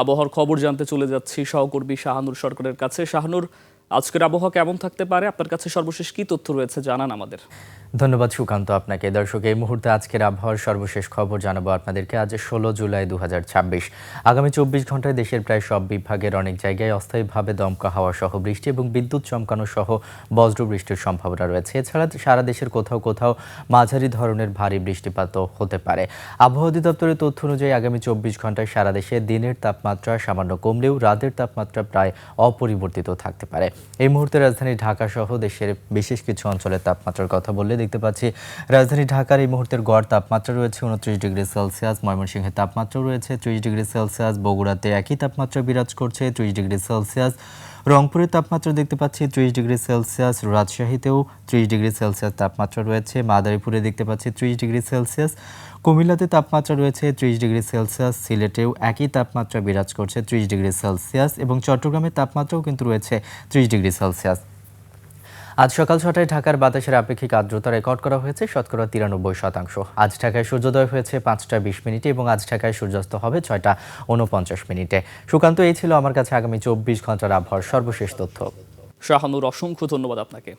আবহাওয়ার খবর জানতে চলে যাচ্ছি সহকর্মী শাহানুর সরকারের কাছে। শাহানুর, আজকের আবহাওয়া কেমন থাকতে পারে? আপনার কাছে সর্বশেষ কি তথ্য রয়েছে জানান আমাদের। ধন্যবাদ সুকান্ত আপনাকে। দর্শক, এই মুহূর্তে আজকের আবহাওয়ার সর্বশেষ খবর জানাবো আপনাদেরকে। আজ 16 জুলাই 2026। আগামী 24 ঘন্টায় দেশের প্রায় সব বিভাগের অনেক জায়গায় অস্থায়ীভাবে দমকা হাওয়া সহ বৃষ্টি এবং বিদ্যুৎ চমকানো সহ বজ্র বৃষ্টির সম্ভাবনা রয়েছে। এছাড়া সারা দেশের কোথাও কোথাও মাঝারি ধরনের ভারী বৃষ্টিপাতও হতে পারে। আবহাওয়া অধিদপ্তরের তথ্য অনুযায়ী আগামী 24 ঘন্টায় সারা দেশে দিনের তাপমাত্রা সামান্য কমলেও রাতের তাপমাত্রা প্রায় অপরিবর্তিত থাকতে পারে। এই মুহূর্তে রাজধানী ঢাকা সহ দেশের বিশেষ কিছু অঞ্চলের তাপমাত্রার কথা বললে দেখতে পাচ্ছি, রাজধানী ঢাকার এই মুহূর্তের গড় তাপমাত্রা রয়েছে 29 ডিগ্রি সেলসিয়াস। ময়মনসিংহের তাপমাত্রাও রয়েছে 30 ডিগ্রি সেলসিয়াস। বগুড়াতে একই তাপমাত্রা বিরাজ করছে 30 ডিগ্রি সেলসিয়াস। রংপুরের তাপমাত্রা দেখতে পাচ্ছি 30 ডিগ্রি সেলসিয়াস। রাজশাহীতেও 30 ডিগ্রি সেলসিয়াস তাপমাত্রা রয়েছে। মাদারীপুরে দেখতে পাচ্ছি 30 ডিগ্রি সেলসিয়াস। কুমিল্লাতে তাপমাত্রা রয়েছে 30 ডিগ্রি সেলসিয়াস। সিলেটেও একই তাপমাত্রা বিরাজ করছে 30 ডিগ্রি সেলসিয়াস এবং চট্টগ্রামের তাপমাত্রাও কিন্তু রয়েছে 30 ডিগ্রি সেলসিয়াস। আজ সকাল 6টায় ঢাকার বাতাসের আপেক্ষিক আর্দ্রতা রেকর্ড করা হয়েছে শতকরা 93%। আজ ঢাকায় সূর্যোদয় হয়েছে 5টা 20 মিনিটে এবং আজ ঢাকায় সূর্যাস্ত হবে 6টা 49 মিনিটে। সুকান্ত, এই ছিল আমার কাছে আগামী 24 ঘন্টার আবহাওয়ার সর্বশেষ তথ্য। শাহানুর, অসংখ্য ধন্যবাদ আপনাকে।